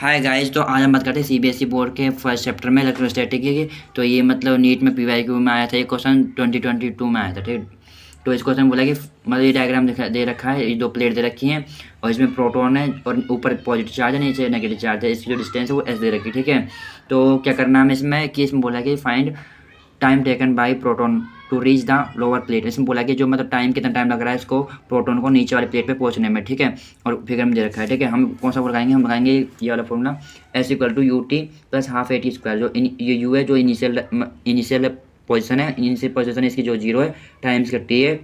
Hi guys, तो आज हम बात करते हैं सीबीएसई बोर्ड के फर्स्ट चैप्टर में इलेक्ट्रोस्टैटिक की। तो ये मतलब नीट में पीवाईक्यू में आया था, ये क्वेश्चन 2022 में आया था, ठीक। तो इस क्वेश्चन बोला कि मतलब ये डायग्राम दे रखा है, ये दो प्लेट दे रखी हैं और इसमें प्रोटॉन है और ऊपर पॉजिटिव चार्ज है, नीचे नेगेटिव चार्ज है। इसकी जो डिस्टेंस है वो एस दे रखी है, ठीक है। तो क्या करना है हमें इसमें कि इसमें बोला कि find time taken by proton to reach the lower plate. इसमें बोला कि जो मतलब कितना टाइम लग रहा है इसको प्रोटोन को नीचे वाले प्लेट पे पहुंचने में, ठीक है। और फिगर में दे रखा है, ठीक है। हम कौन सा लगाएंगे, हम लगाएंगे ये वाला formula s equal to u t plus half a t square. जो ये यू है जो इनिशियल पोजिशन है, इनिशियल पोजिशन इसकी जो जीरो है टाइम्स का टी है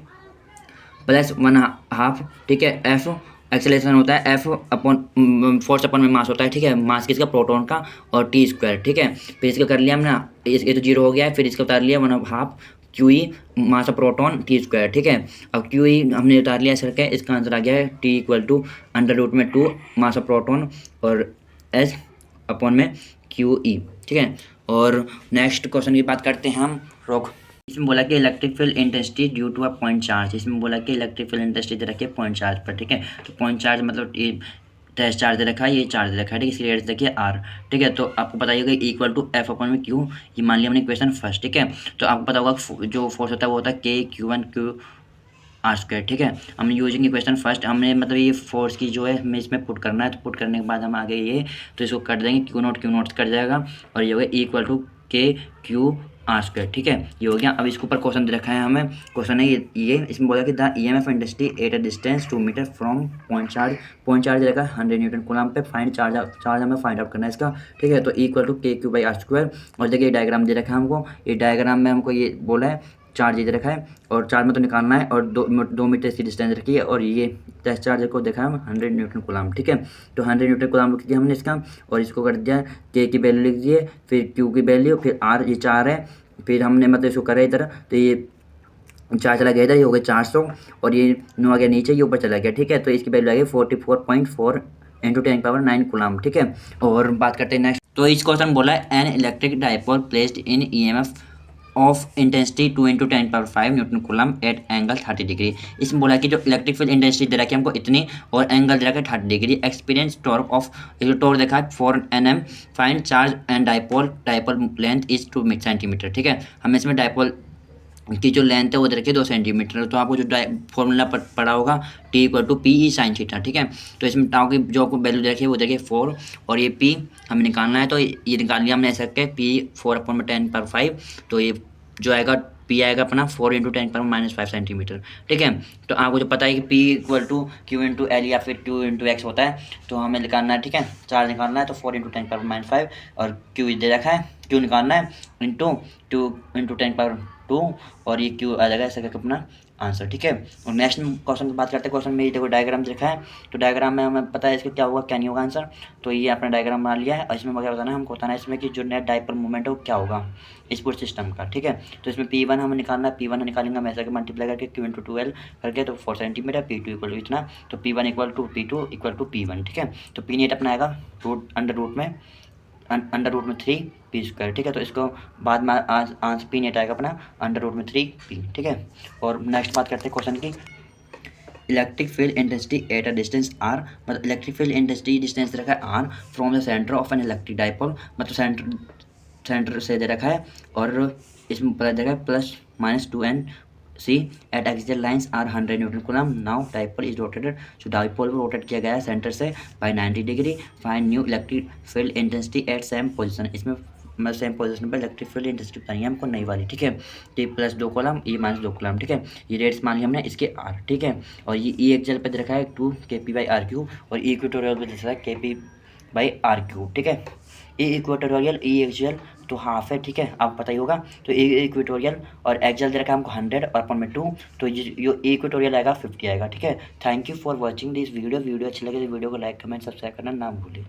प्लस वन हाफ, ठीक है। एफ एक्सेलरेशन होता है, एफ अपॉन फोर्स अपॉन में मास होता है, ठीक है। मास किसका, प्रोटॉन का, और टी स्क्वायर, ठीक है। फिर इसका कर लिया हमने, ये तो जीरो हो गया है, फिर इसका उतार लिया one half Q E mass of proton T square, ठीक है। अब क्यू ई हमने उतार लिया सर के, इसका आंसर आ गया है T equal to under root में 2 मास ऑफ प्रोटॉन और एस अपॉन में क्यू ई, ठीक है। और नेक्स्ट क्वेश्चन की बात करते हैं हम रोक। इसमें बोला कि electric field intensity due to a point charge. इसमें बोला कि इलेक्ट्रिक फील्ड इंटेंसिटी दे रखी है पॉइंट चार्ज पर, ठीक है। तो पॉइंट चार्ज मतलब ये टेस्ट चार्ज दे रखा है, ये चार्ज दे रखा है, ठीक है। इसकी रेडियस देखिए आर, ठीक है। तो आपको बताइएगा इक्वल टू एफ अपॉन में क्यू, ये मान लिया हमने क्वेश्चन फर्स्ट, ठीक है। तो आपको पता होगा जो फोर्स होता है वो होता है के Q one Q R square, ठीक है। हमने यूजिंग क्वेश्चन फर्स्ट हमने मतलब ये फोर्स की जो है हमें इसमें पुट करना है। तो पुट करने के बाद हम आगे ये तो इसको कर देंगे, क्यू नोट कट जाएगा और ये हो गया equal to k Q R square, ठीक है। ये हो गया। अब इसके ऊपर क्वेश्चन दे रखा है हमें, क्वेश्चन है ये इसमें बोला कि the EMF intensity at a distance 2 meter from point charge रहेगा 100 न्यूटन कूलम पे। फाइंड चार्ज हमें फाइंड आउट करना है इसका, ठीक है। तो equal to k q by r square. और देखिए डायग्राम दे रखा है हमको, ये डायग्राम में हमको ये बोला है चार्ज ये रखा है और चार्ज में तो निकालना है और 2 मीटर इसकी डिस्टेंस रखी है और ये टेस्ट चार्ज को देखा है 100 न्यूटन कूलम, ठीक है। तो 100 न्यूटन कूलम लिख दिया हमने इसका और इसको कर दिया के की वैल्यू लिख दिए, फिर क्यू की वैल्यू, फिर आर ये 4 है, फिर हमने मतलब इसको करा इधर तो ये 4 चला गया इधर, ये हो गया 400 और ये 9 आ गया नीचे, ये ऊपर चला गया, ठीक है। तो इसकी वैल्यू आ गई 44.4 इंटू 10⁻9 कूलम, ठीक है। और बात करते हैं नेक्स्ट। तो इस क्वेश्चन बोला है an electric dipole placed in EMF of intensity 2 into 10⁵ newton coulomb at angle 30 degree. इसमें बोला कि जो इलेक्ट्रिक फील्ड इंटेंसिटी दे रखी है हमको इतनी और एंगल दे रखा है 30 degree. Experience torque of torque देखा है 4 Nm। Find charge and dipole length is 2 centimetre, ठीक है। हमें इसमें डाइपोल की जो लेंथ है वो दे रखी है 2 सेंटीमीटर। तो आपको जो फॉर्मूला पड़ा होगा T equal to p E sine theta, ठीक है। तो इसमें टाउ की जो आपको वैल्यू देखिए वो देखिए 4 और ये पी हमें निकालना है। तो ये निकाल लिया हमने ऐसा करके पी 4/10⁵। तो ये जो आएगा पी आएगा अपना 4 इंटू 10⁻⁻5 सेंटीमीटर, ठीक है। तो आपको जो पता है कि p equal to q into l या फिर क्यू इंटू एक्स होता है, तो हमें निकालना है, ठीक है। चार्ज निकालना है तो 4 इंटू 10⁻⁵ और क्यू दे रखा है, क्यू निकालना है इंटू 2 इंटू 10⁻2 और ये क्यू आ जाएगा ऐसा करके अपना आंसर, ठीक है। और नेक्स्ट क्वेश्चन की बात करते हैं। क्वेश्चन में ये देखो डायग्राम देखा है, तो डायग्राम में हमें पता है इसका क्या होगा क्या नहीं होगा आंसर। तो ये अपना डायग्राम बना लिया है और इसमें क्या बताना है, हमको बताना है इसमें कि जो नेट डाइपोल मूवमेंट है वो क्या होगा इस पूरे सिस्टम का, ठीक है। तो इसमें P1 हमें निकालना है, P1 निकालेंगे हम ऐसा कि मल्टीप्लाई करके Q इंटू 2L करके तो 4 सेंटीमीटर, P2 इक्वल टू इतना, तो P1 equal to P2 equal to P1, ठीक है। तो P नेट अपना आएगा अंडर रूट में 3 पी स्क्वायर, ठीक है। तो इसको बाद में आंसर पी नेट आएगा अपना अंडर रूट में 3 पी, ठीक है। और नेक्स्ट बात करते हैं क्वेश्चन की। Electric field intensity at a distance r, मतलब इलेक्ट्रिक फील्ड इंटेंसिटी डिस्टेंस रखा है r from the centre of an electric dipole, मतलब सेंटर से दे रखा है और इसमें पता दे रखा है plus minus 2n C at axial lines are 100 newton coulomb. Now dipole is rotated, जो डाइपोल को रोटेट किया गया है सेंटर से by 90 degree. Find new electric field intensity at same position. इसमें मतलब सेम पोजीशन पर इलेक्ट्रिक फील्ड इंटेंसिटी बतानी है हमको नई वाली, ठीक है। T plus 2 coulomb E minus 2 coulomb, ठीक है। ये रेट्स मान लिया हमने इसके आर, ठीक है। और ये ई एक्सियल पे दे रखा है 2 KP बाई आर क्यू और इक्वेटोरियल पे दे रखा है KP बाई आर क्यू, ठीक है। ई इक्वेटोरियल ई एक्सियल तो हाफ है, ठीक है, आप पता ही होगा। तो ए इक्वेटोरियल और एक्सियल दे रखा है हमको 100 और अपन में 2, तो ये इक्वेटोरियल आएगा 50 आएगा, ठीक है। Thank you for watching this video अच्छी लगे तो वीडियो को लाइक कमेंट सब्सक्राइब करना ना भूलें।